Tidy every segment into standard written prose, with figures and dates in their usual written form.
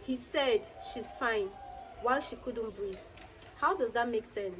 He said she's fine while she couldn't breathe. How does that make sense?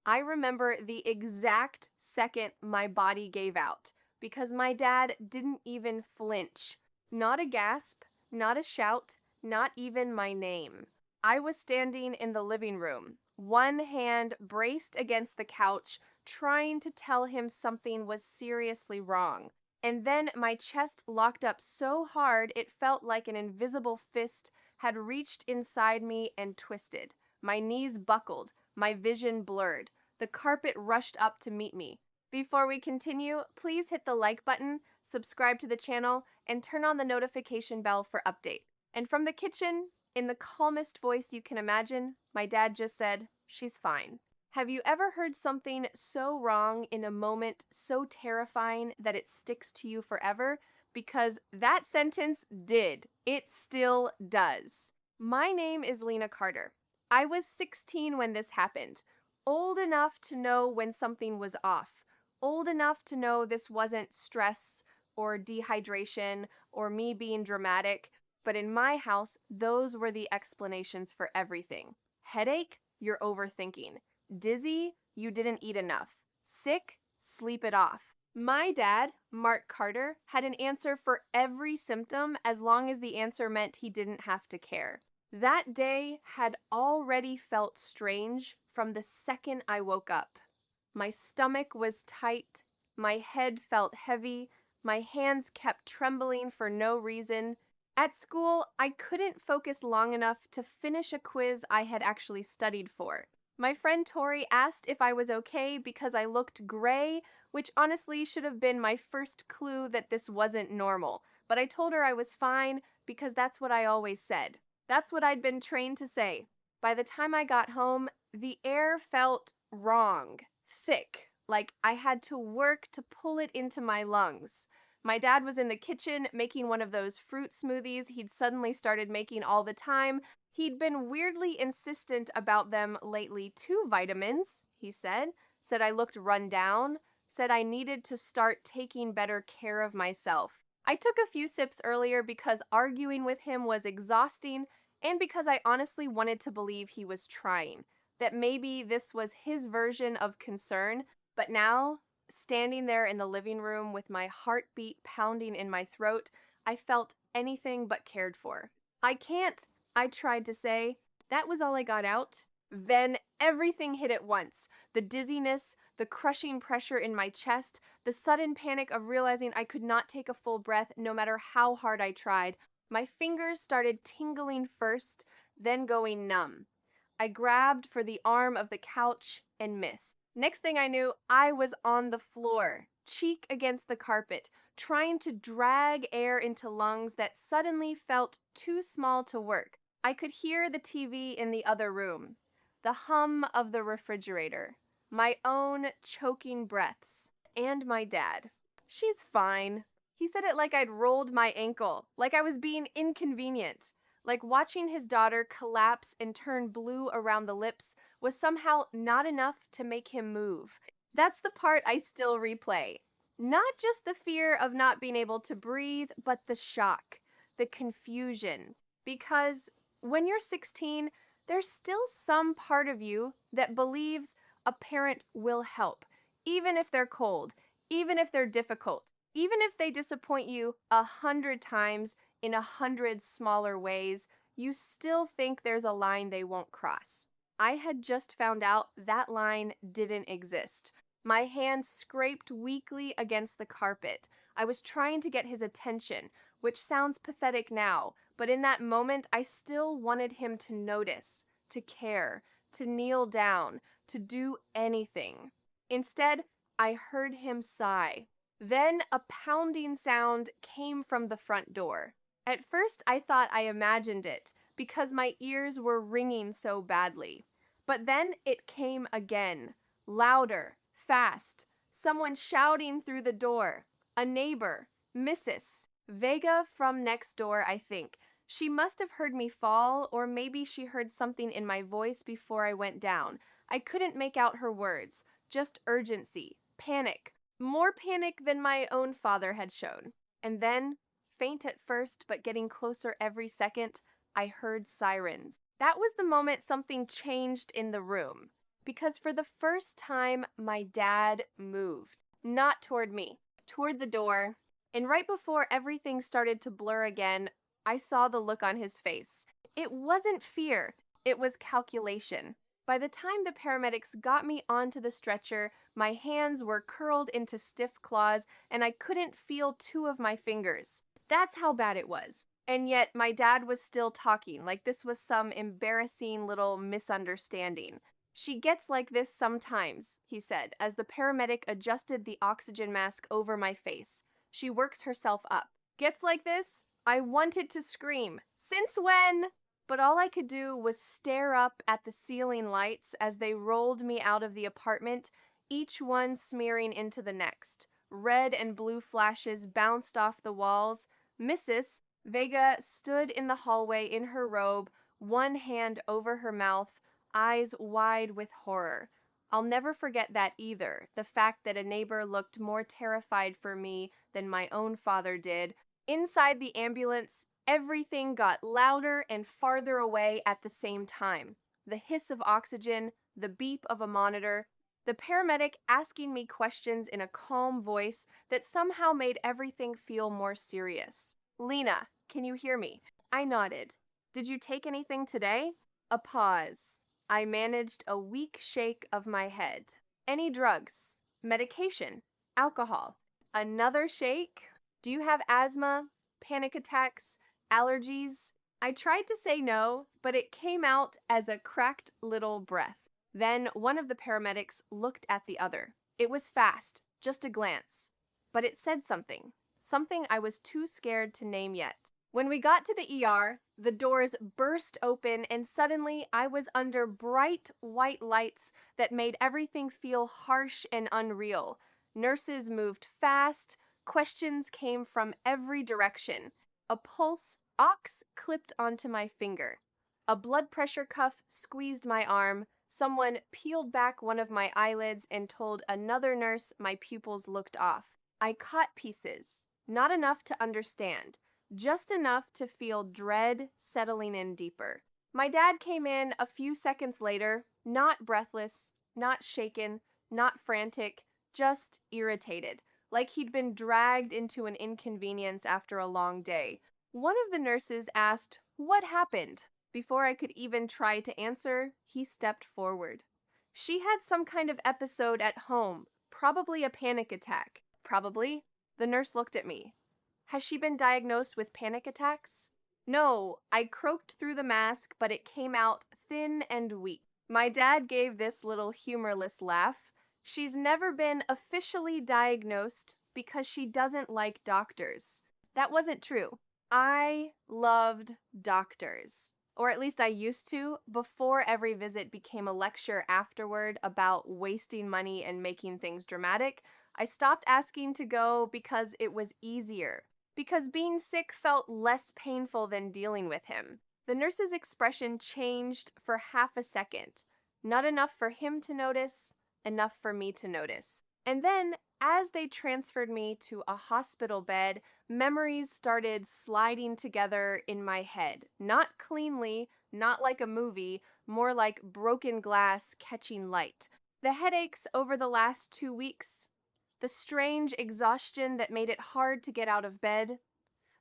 I remember the exact second my body gave out because my dad didn't even flinch. Not a gasp, not a shout, not even my name. I was standing in the living room, one hand braced against the couch, trying to tell him something was seriously wrong. And then my chest locked up so hard it felt like an invisible fist had reached inside me and twisted. My knees buckled, my vision blurred. The carpet rushed up to meet me. Before we continue, please hit the like button, subscribe to the channel, and turn on the notification bell for update. And from the kitchen, in the calmest voice you can imagine, my dad just said, "She's fine." Have you ever heard something so wrong in a moment so terrifying that it sticks to you forever? Because that sentence did. It still does. My name is Lena Carter. I was 16 when this happened. Old enough to know when something was off. Old enough to know this wasn't stress or dehydration or me being dramatic. But in my house, those were the explanations for everything. Headache? You're overthinking. Dizzy? You didn't eat enough. Sick? Sleep it off. My dad, Mark Carter, had an answer for every symptom as long as the answer meant he didn't have to care. That day had already felt strange from the second I woke up. My stomach was tight, my head felt heavy, my hands kept trembling for no reason. At school, I couldn't focus long enough to finish a quiz I had actually studied for. My friend Tori asked if I was okay because I looked gray, which honestly should have been my first clue that this wasn't normal. But I told her I was fine because that's what I always said. That's what I'd been trained to say. By the time I got home, the air felt wrong, thick, like I had to work to pull it into my lungs. My dad was in the kitchen making one of those fruit smoothies he'd suddenly started making all the time. He'd been weirdly insistent about them lately. 2 vitamins, he said. Said I looked run down. Said I needed to start taking better care of myself. I took a few sips earlier because arguing with him was exhausting and because I honestly wanted to believe he was trying, that maybe this was his version of concern. But now, standing there in the living room with my heartbeat pounding in my throat, I felt anything but cared for. "I can't," I tried to say. That was all I got out. Then everything hit at once. The dizziness, the crushing pressure in my chest, the sudden panic of realizing I could not take a full breath no matter how hard I tried. My fingers started tingling first, then going numb. I grabbed for the arm of the couch and missed. Next thing I knew, I was on the floor, cheek against the carpet, trying to drag air into lungs that suddenly felt too small to work. I could hear the TV in the other room, the hum of the refrigerator, my own choking breaths, and my dad. "She's fine." He said it like I'd rolled my ankle, like I was being inconvenient, like watching his daughter collapse and turn blue around the lips was somehow not enough to make him move. That's the part I still replay. Not just the fear of not being able to breathe, but the shock, the confusion. Because when you're 16, there's still some part of you that believes a parent will help, even if they're cold, even if they're difficult, even if they disappoint you 100 times in 100 smaller ways, you still think there's a line they won't cross. I had just found out that line didn't exist. My hand scraped weakly against the carpet. I was trying to get his attention, which sounds pathetic now, but in that moment I still wanted him to notice, to care, to kneel down, to do anything. Instead, I heard him sigh. Then a pounding sound came from the front door. At first, I thought I imagined it because my ears were ringing so badly. But then it came again, louder, fast, someone shouting through the door. A neighbor, Mrs. Vega from next door, I think. She must have heard me fall, or maybe she heard something in my voice before I went down. I couldn't make out her words, just urgency, panic. More panic than my own father had shown. And then, faint at first but getting closer every second, I heard sirens. That was the moment something changed in the room. Because for the first time, my dad moved. Not toward me, toward the door. And right before everything started to blur again, I saw the look on his face. It wasn't fear, it was calculation. By the time the paramedics got me onto the stretcher, my hands were curled into stiff claws and I couldn't feel two of my fingers. That's how bad it was. And yet my dad was still talking like this was some embarrassing little misunderstanding. She gets like this sometimes, he said, as the paramedic adjusted the oxygen mask over my face. She works herself up. Gets like this? I wanted to scream. Since when? But all I could do was stare up at the ceiling lights as they rolled me out of the apartment, each one smearing into the next. Red and blue flashes bounced off the walls. Mrs. Vega stood in the hallway in her robe, one hand over her mouth, eyes wide with horror. I'll never forget that either, the fact that a neighbor looked more terrified for me than my own father did. Inside the ambulance, everything got louder and farther away at the same time. The hiss of oxygen, the beep of a monitor, the paramedic asking me questions in a calm voice that somehow made everything feel more serious. "Lena, can you hear me?" I nodded. "Did you take anything today?" A pause. I managed a weak shake of my head. "Any drugs? Medication? Alcohol?" Another shake. "Do you have asthma? Panic attacks? Allergies?" I tried to say no, but it came out as a cracked little breath. Then one of the paramedics looked at the other. It was fast, just a glance. But it said something. Something I was too scared to name yet. When we got to the ER, the doors burst open and suddenly I was under bright white lights that made everything feel harsh and unreal. Nurses moved fast. Questions came from every direction. A pulse ox clipped onto my finger. A blood pressure cuff squeezed my arm. Someone peeled back one of my eyelids and told another nurse my pupils looked off. I caught pieces. Not enough to understand. Just enough to feel dread settling in deeper. My dad came in a few seconds later, not breathless, not shaken, not frantic, just irritated, like he'd been dragged into an inconvenience after a long day. One of the nurses asked, "What happened?" Before I could even try to answer, he stepped forward. "She had some kind of episode at home, probably a panic attack." "Probably?" The nurse looked at me. "Has she been diagnosed with panic attacks?" "No," I croaked through the mask, but it came out thin and weak. My dad gave this little humorless laugh. "She's never been officially diagnosed because she doesn't like doctors." That wasn't true. I loved doctors. Or at least I used to, before every visit became a lecture afterward about wasting money and making things dramatic. I stopped asking to go because it was easier. Because being sick felt less painful than dealing with him. The nurse's expression changed for half a second. Not enough for him to notice, enough for me to notice. And then, as they transferred me to a hospital bed, memories started sliding together in my head. Not cleanly, not like a movie, more like broken glass catching light. The headaches over the last 2 weeks, the strange exhaustion that made it hard to get out of bed,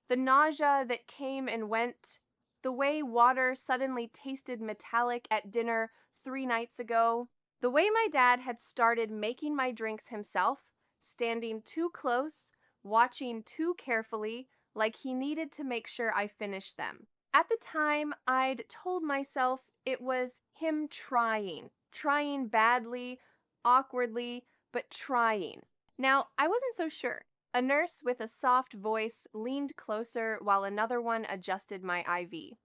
the nausea that came and went, the way water suddenly tasted metallic at dinner 3 nights ago, the way my dad had started making my drinks himself, standing too close, watching too carefully, like he needed to make sure I finished them. At the time, I'd told myself it was him trying badly, awkwardly, but trying. Now, I wasn't so sure. A nurse with a soft voice leaned closer while another one adjusted my IV.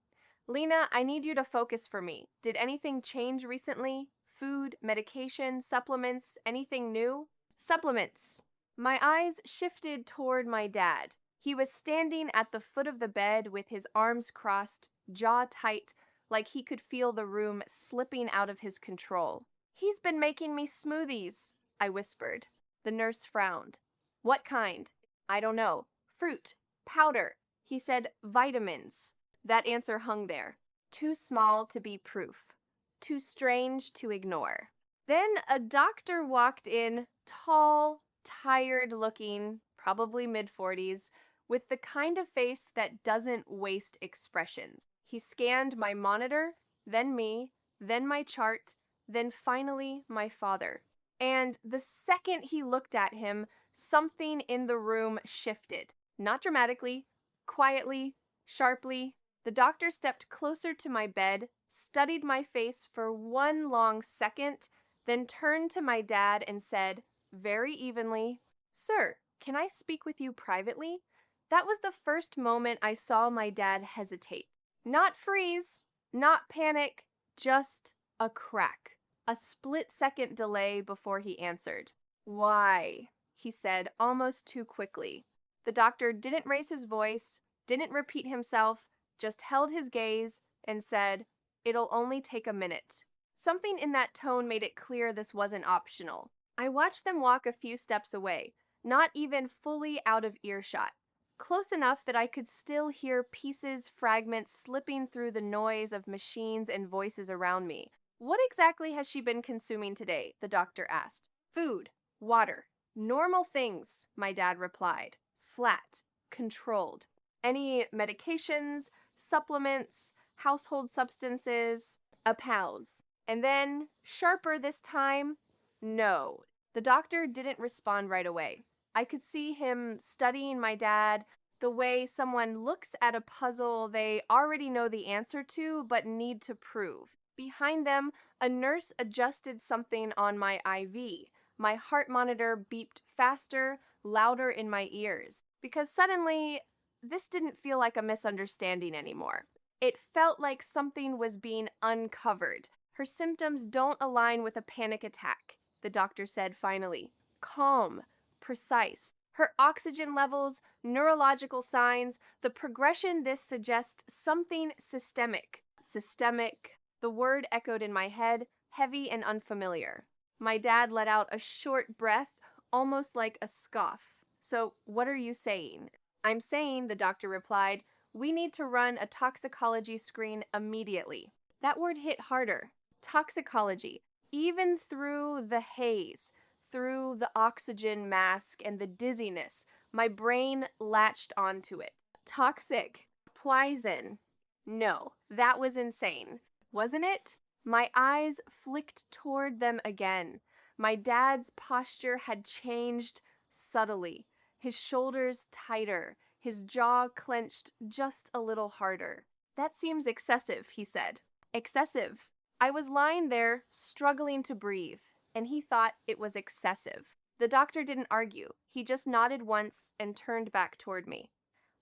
"Lena, I need you to focus for me. Did anything change recently? Food, medication, supplements, anything new?" "Supplements." My eyes shifted toward my dad. He was standing at the foot of the bed with his arms crossed, jaw tight, like he could feel the room slipping out of his control. "He's been making me smoothies," I whispered. The nurse frowned. "What kind?" "I don't know. Fruit. Powder." He said, "Vitamins." That answer hung there, too small to be proof, too strange to ignore. Then a doctor walked in, tall, tired looking, probably mid 40s, with the kind of face that doesn't waste expressions. He scanned my monitor, then me, then my chart, then finally my father. And the second he looked at him, something in the room shifted. Not dramatically, quietly, sharply. The doctor stepped closer to my bed, studied my face for one long second, then turned to my dad and said, very evenly, "Sir, can I speak with you privately?" That was the first moment I saw my dad hesitate. Not freeze, not panic, just a crack. A split-second delay before he answered. "Why?" he said almost too quickly. The doctor didn't raise his voice, didn't repeat himself, just held his gaze and said, "It'll only take a minute." Something in that tone made it clear this wasn't optional. I watched them walk a few steps away, not even fully out of earshot, close enough that I could still hear pieces, fragments slipping through the noise of machines and voices around me. "What exactly has she been consuming today?" the doctor asked. "Food, water, normal things," my dad replied. Flat, controlled. "Any medications, supplements, household substances?" A pause. And then, sharper this time, "No." The doctor didn't respond right away. I could see him studying my dad the way someone looks at a puzzle they already know the answer to but need to prove. Behind them, a nurse adjusted something on my IV. My heart monitor beeped faster, louder in my ears, because suddenly, this didn't feel like a misunderstanding anymore. It felt like something was being uncovered. "Her symptoms don't align with a panic attack," the doctor said finally. "Calm, precise. Her oxygen levels, neurological signs, the progression this suggests something systemic." Systemic. The word echoed in my head, heavy and unfamiliar. My dad let out a short breath, almost like a scoff. "So, what are you saying?" "I'm saying," the doctor replied, "we need to run a toxicology screen immediately." That word hit harder. Toxicology. Even through the haze, through the oxygen mask and the dizziness, my brain latched onto it. Toxic. Poison. No, that was insane. Wasn't it? My eyes flicked toward them again. My dad's posture had changed subtly. His shoulders tighter, his jaw clenched just a little harder. "That seems excessive," he said. Excessive. I was lying there, struggling to breathe, and he thought it was excessive. The doctor didn't argue. He just nodded once and turned back toward me.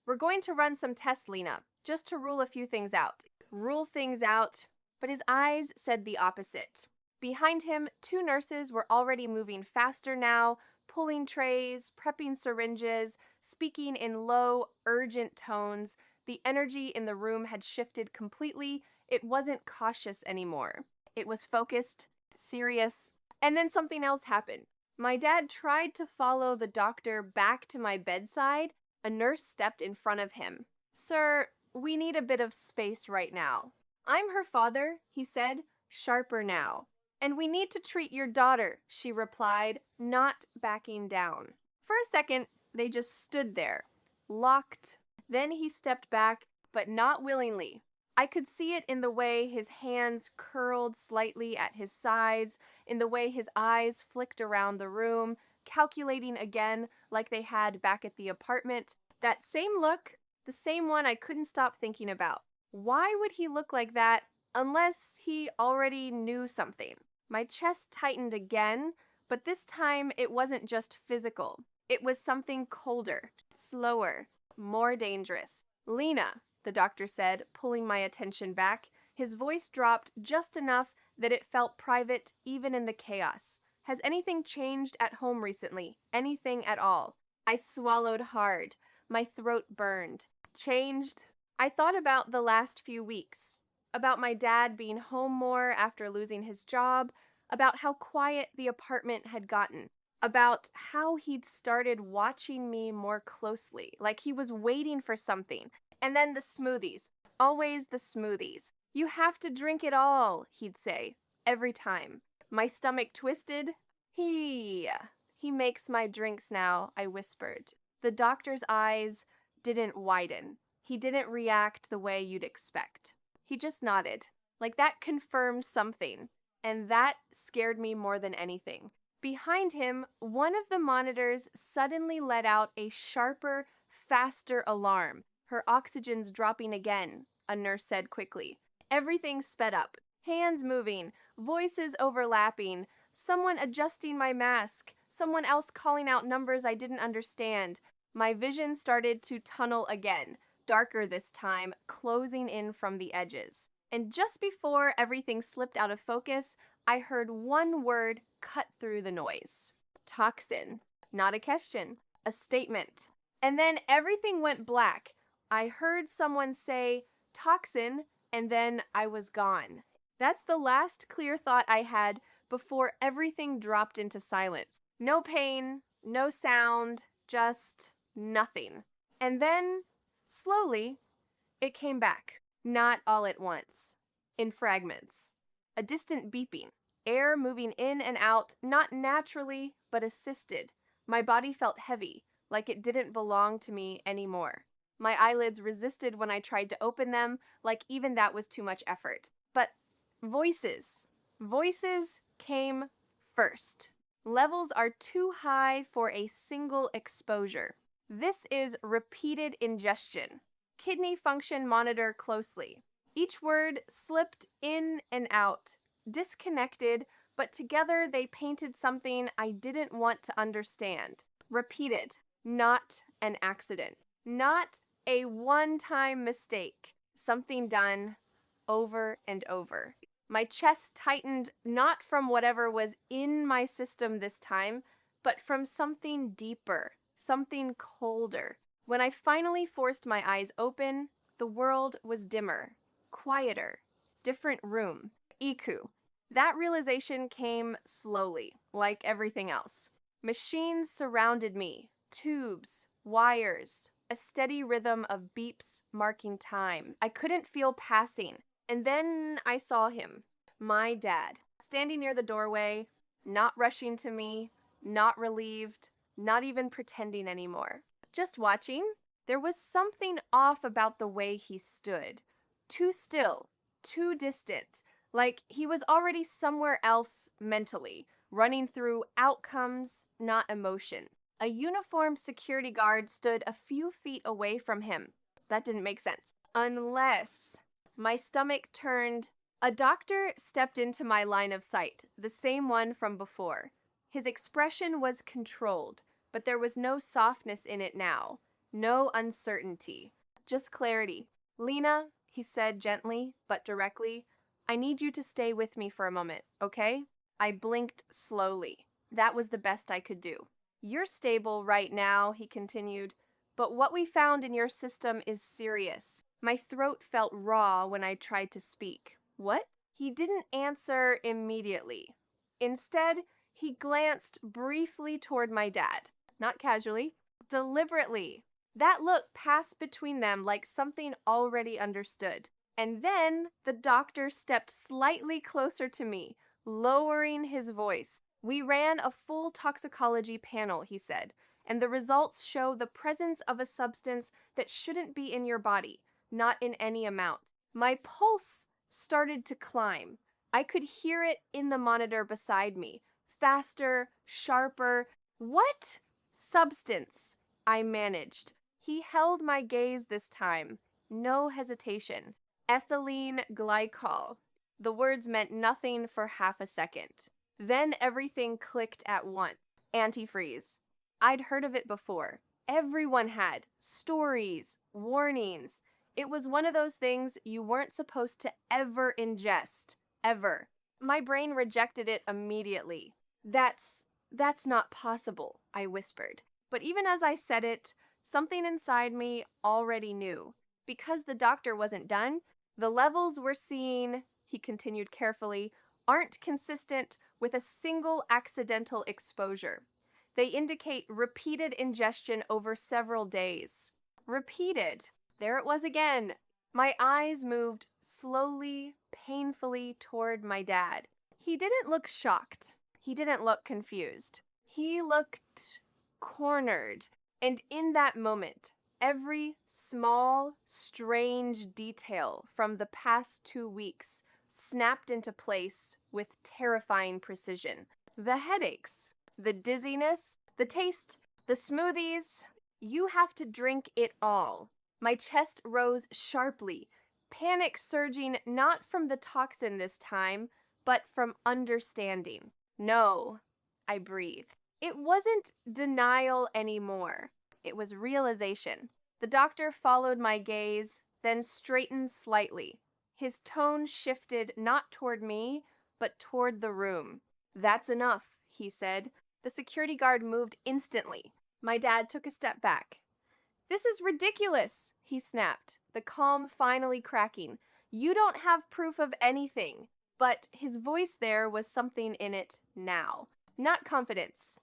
"We're going to run some tests, Lena, just to rule a few things out." Rule things out. But his eyes said the opposite. Behind him, two nurses were already moving faster now, pulling trays, prepping syringes, speaking in low, urgent tones. The energy in the room had shifted completely. It wasn't cautious anymore. It was focused, serious. And then something else happened. My dad tried to follow the doctor back to my bedside. A nurse stepped in front of him. "Sir, we need a bit of space right now." "I'm her father," he said, sharper now. "And we need to treat your daughter," she replied, not backing down. For a second, they just stood there, locked. Then he stepped back, but not willingly. I could see it in the way his hands curled slightly at his sides, in the way his eyes flicked around the room, calculating again like they had back at the apartment. That same look, the same one I couldn't stop thinking about. Why would he look like that unless he already knew something? My chest tightened again, but this time it wasn't just physical. It was something colder, slower, more dangerous. "Lena," the doctor said, pulling my attention back. His voice dropped just enough that it felt private even in the chaos. "Has anything changed at home recently? Anything at all?" I swallowed hard. My throat burned. Changed? I thought about the last few weeks, about my dad being home more after losing his job, about how quiet the apartment had gotten, about how he'd started watching me more closely, like he was waiting for something. And then the smoothies. Always the smoothies. You have to drink it all, he'd say, every time. My stomach twisted. He makes my drinks now, I whispered. The doctor's eyes didn't widen. He didn't react the way you'd expect. He just nodded. Like that confirmed something. And that scared me more than anything. Behind him, one of the monitors suddenly let out a sharper, faster alarm. Her oxygen's dropping again, a nurse said quickly. Everything sped up. Hands moving, voices overlapping, someone adjusting my mask, someone else calling out numbers I didn't understand. My vision started to tunnel again, darker this time, closing in from the edges. And just before everything slipped out of focus, I heard one word cut through the noise. Toxin. Not a question, a statement. And then everything went black. I heard someone say, toxin, and then I was gone. That's the last clear thought I had before everything dropped into silence. No pain, no sound, just nothing. And then, slowly, it came back. Not all at once. In fragments. A distant beeping. Air moving in and out, not naturally, but assisted. My body felt heavy, like it didn't belong to me anymore. My eyelids resisted when I tried to open them, like even that was too much effort. But voices. Voices came first. Levels are too high for a single exposure. This is repeated ingestion. Kidney function monitor closely. Each word slipped in and out, disconnected, but together they painted something I didn't want to understand. Repeated, not an accident, not a one-time mistake, something done over and over. My chest tightened not from whatever was in my system this time, but from something deeper, something colder. When I finally forced my eyes open, the world was dimmer, quieter, different room. Iku. That realization came slowly, like everything else. Machines surrounded me, tubes, wires, a steady rhythm of beeps marking time. I couldn't feel passing. And then I saw him, my dad, standing near the doorway, not rushing to me, not relieved, not even pretending anymore. Just watching. There was something off about the way he stood. Too still, too distant, like he was already somewhere else mentally, running through outcomes, not emotion. A uniformed security guard stood a few feet away from him. That didn't make sense. Unless my stomach turned. A doctor stepped into my line of sight, the same one from before. His expression was controlled, but there was no softness in it now. No uncertainty. Just clarity. Lena, he said gently but directly, I need you to stay with me for a moment, okay? I blinked slowly. That was the best I could do. You're stable right now, he continued, but what we found in your system is serious. My throat felt raw when I tried to speak. What? He didn't answer immediately. Instead, he glanced briefly toward my dad. Not casually, deliberately. That look passed between them like something already understood. And then the doctor stepped slightly closer to me, lowering his voice. We ran a full toxicology panel, he said, and the results show the presence of a substance that shouldn't be in your body, not in any amount. My pulse started to climb. I could hear it in the monitor beside me. Faster, sharper. What? Substance, I managed. He held my gaze this time. No hesitation. Ethylene glycol. The words meant nothing for half a second. Then everything clicked at once. Antifreeze. I'd heard of it before. Everyone had. Stories, warnings. It was one of those things you weren't supposed to ever ingest. Ever. My brain rejected it immediately. That's not possible, I whispered. But even as I said it, something inside me already knew. Because the doctor wasn't done, the levels we're seeing, he continued carefully, aren't consistent with a single accidental exposure. They indicate repeated ingestion over several days. Repeated. There it was again. My eyes moved slowly, painfully toward my dad. He didn't look shocked. He didn't look confused. He looked cornered. And in that moment, every small, strange detail from the past 2 weeks snapped into place with terrifying precision. The headaches, the dizziness, the taste, the smoothies. You have to drink it all. My chest rose sharply, panic surging not from the toxin this time, but from understanding. No, I breathed. It wasn't denial anymore. It was realization. The doctor followed my gaze, then straightened slightly. His tone shifted not toward me, but toward the room. That's enough, he said. The security guard moved instantly. My dad took a step back. This is ridiculous, he snapped, the calm finally cracking. You don't have proof of anything. But his voice there was something in it now. Not confidence.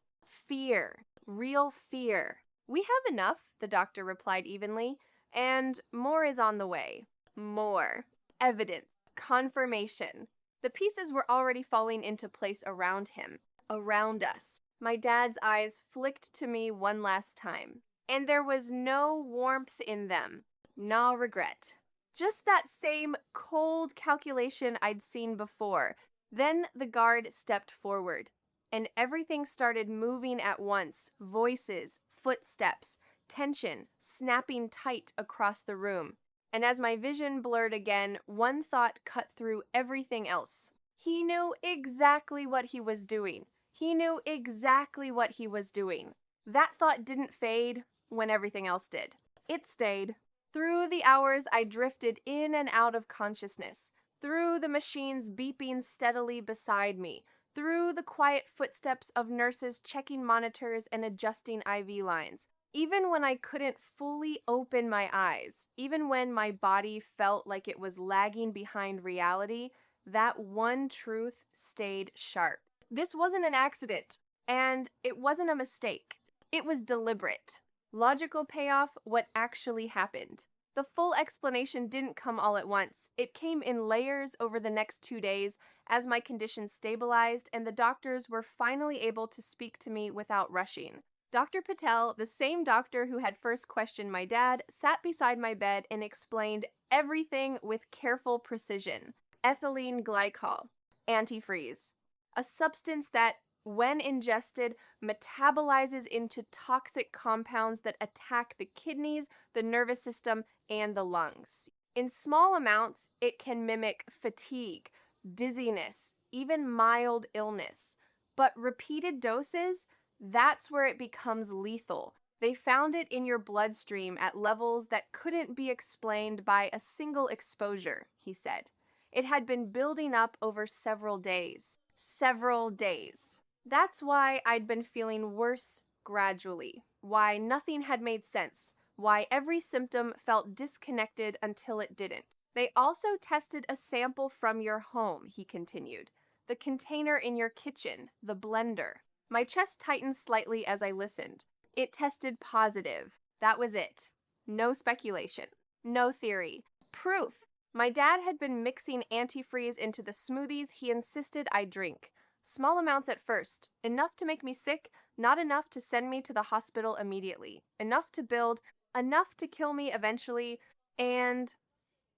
Fear. Real fear. We have enough, the doctor replied evenly, and more is on the way. More. Evidence. Confirmation. The pieces were already falling into place around him. Around us. My dad's eyes flicked to me one last time. And there was no warmth in them, no regret. Just that same cold calculation I'd seen before. Then the guard stepped forward, and everything started moving at once. Voices, footsteps, tension snapping tight across the room. And as my vision blurred again, one thought cut through everything else. He knew exactly what he was doing. He knew exactly what he was doing. That thought didn't fade when everything else did. It stayed. Through the hours, I drifted in and out of consciousness, through the machines beeping steadily beside me, through the quiet footsteps of nurses checking monitors and adjusting IV lines. Even when I couldn't fully open my eyes, even when my body felt like it was lagging behind reality, that one truth stayed sharp. This wasn't an accident, and it wasn't a mistake. It was deliberate. Logical payoff, what actually happened. The full explanation didn't come all at once. It came in layers over the next 2 days as my condition stabilized and the doctors were finally able to speak to me without rushing. Dr. Patel, the same doctor who had first questioned my dad, sat beside my bed and explained everything with careful precision. Ethylene glycol, antifreeze, a substance that, when ingested, metabolizes into toxic compounds that attack the kidneys, the nervous system, and the lungs. In small amounts, it can mimic fatigue, dizziness, even mild illness. But repeated doses, that's where it becomes lethal. They found it in your bloodstream at levels that couldn't be explained by a single exposure, he said. It had been building up over several days. Several days. That's why I'd been feeling worse gradually, why nothing had made sense, why every symptom felt disconnected until it didn't. They also tested a sample from your home, he continued. The container in your kitchen, the blender. My chest tightened slightly as I listened. It tested positive. That was it. No speculation. No theory. Proof. My dad had been mixing antifreeze into the smoothies he insisted I drink. Small amounts at first, enough to make me sick, not enough to send me to the hospital immediately, enough to build, enough to kill me eventually, and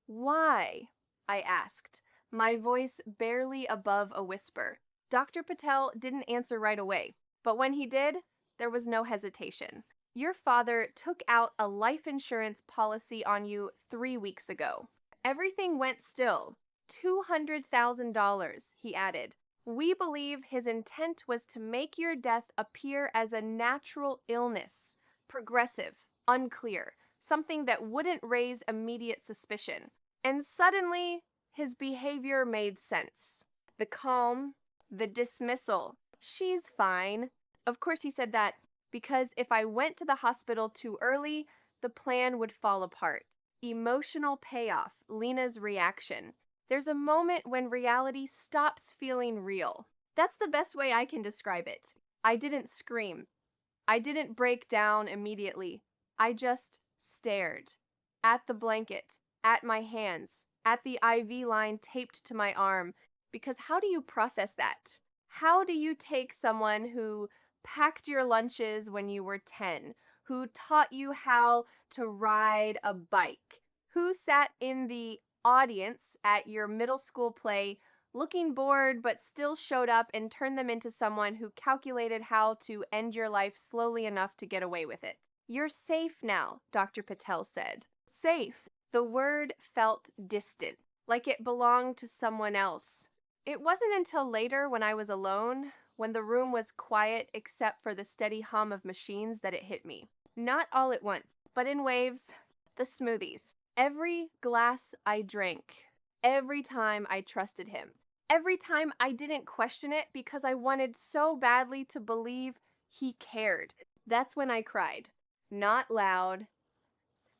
why? I asked, my voice barely above a whisper. Dr. Patel didn't answer right away, but when he did, there was no hesitation. Your father took out a life insurance policy on you 3 weeks ago. Everything went still. $200,000, he added. We believe his intent was to make your death appear as a natural illness, progressive, unclear, something that wouldn't raise immediate suspicion. And suddenly, his behavior made sense. The calm, the dismissal. She's fine. Of course he said that because if I went to the hospital too early, the plan would fall apart. Emotional payoff, Lena's reaction. There's a moment when reality stops feeling real. That's the best way I can describe it. I didn't scream. I didn't break down immediately. I just stared at the blanket, at my hands, at the IV line taped to my arm. Because how do you process that? How do you take someone who packed your lunches when you were 10, who taught you how to ride a bike, who sat in the audience at your middle school play looking bored but still showed up, and turned them into someone who calculated how to end your life slowly enough to get away with it? You're safe now, Dr. Patel said. Safe. The word felt distant, like it belonged to someone else. It wasn't until later, when I was alone, when the room was quiet except for the steady hum of machines, that it hit me. Not all at once, but in waves. The smoothies. Every glass I drank. Every time I trusted him. Every time I didn't question it because I wanted so badly to believe he cared. That's when I cried. Not loud,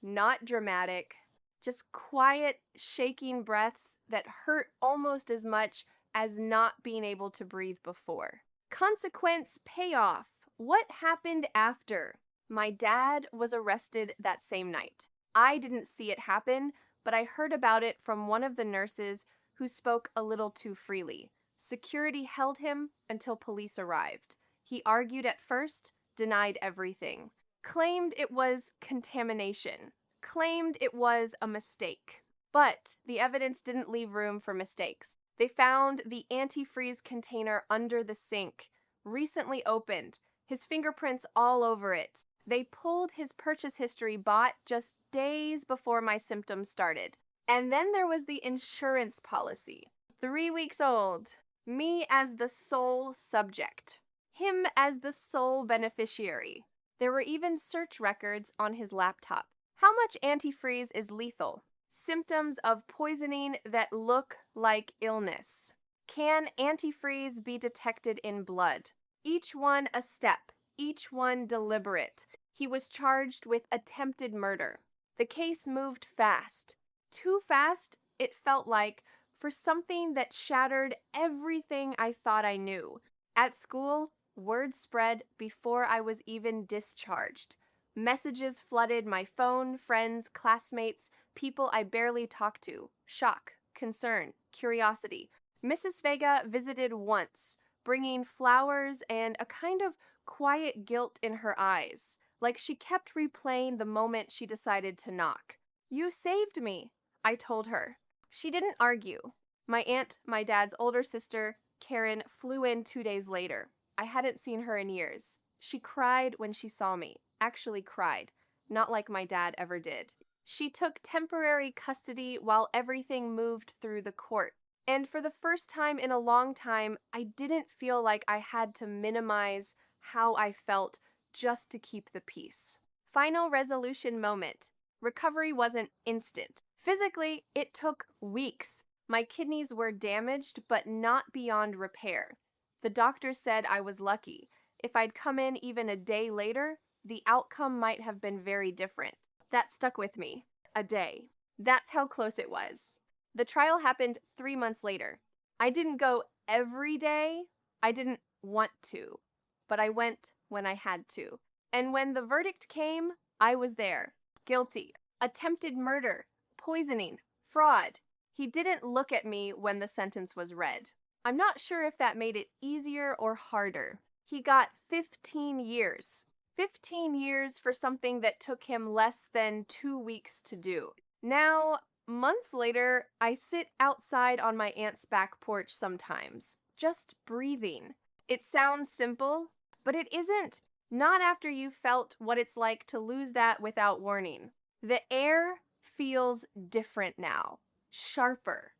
not dramatic, just quiet, shaking breaths that hurt almost as much as not being able to breathe before. Consequence payoff. What happened after? My dad was arrested that same night. I didn't see it happen, but I heard about it from one of the nurses who spoke a little too freely. Security held him until police arrived. He argued at first, denied everything, claimed it was contamination, claimed it was a mistake. But the evidence didn't leave room for mistakes. They found the antifreeze container under the sink, recently opened, his fingerprints all over it. They pulled his purchase history, bought just days before my symptoms started. And then there was the insurance policy. 3 weeks old. Me as the sole subject. Him as the sole beneficiary. There were even search records on his laptop. How much antifreeze is lethal? Symptoms of poisoning that look like illness. Can antifreeze be detected in blood? Each one a step, each one deliberate. He was charged with attempted murder. The case moved fast. Too fast, it felt like, for something that shattered everything I thought I knew. At school, word spread before I was even discharged. Messages flooded my phone, friends, classmates, people I barely talked to. Shock, concern, curiosity. Mrs. Vega visited once, bringing flowers and a kind of quiet guilt in her eyes, like she kept replaying the moment she decided to knock. "You saved me," I told her. She didn't argue. My aunt, my dad's older sister, Karen, flew in 2 days later. I hadn't seen her in years. She cried when she saw me. Actually cried, not like my dad ever did. She took temporary custody while everything moved through the court. And for the first time in a long time, I didn't feel like I had to minimize how I felt just to keep the peace. Final resolution moment. Recovery wasn't instant. Physically, it took weeks. My kidneys were damaged, but not beyond repair. The doctor said I was lucky. If I'd come in even a day later, the outcome might have been very different. That stuck with me. A day. That's how close it was. The trial happened 3 months later. I didn't go every day. I didn't want to. But I went when I had to. And when the verdict came, I was there. Guilty. Attempted murder. Poisoning. Fraud. He didn't look at me when the sentence was read. I'm not sure if that made it easier or harder. He got 15 years. 15 years for something that took him less than 2 weeks to do. Now, months later, I sit outside on my aunt's back porch sometimes, just breathing. It sounds simple, but it isn't. Not after you've felt what it's like to lose that without warning. The air feels different now. Sharper.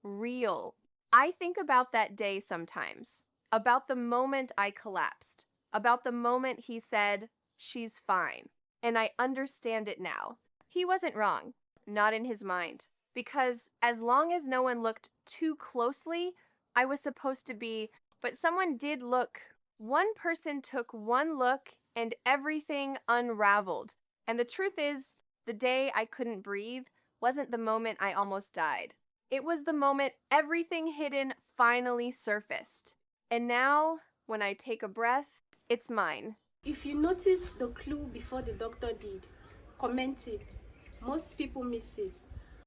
Real. I think about that day sometimes. About the moment I collapsed. About the moment he said, "She's fine." And I understand it now. He wasn't wrong. Not in his mind. Because as long as no one looked too closely, I was supposed to be, but someone did look. One person took one look and everything unraveled. And the truth is, the day I couldn't breathe wasn't the moment I almost died. It was the moment everything hidden finally surfaced. And now, when I take a breath, it's mine. If you noticed the clue before the doctor did, comment it. Most people miss it.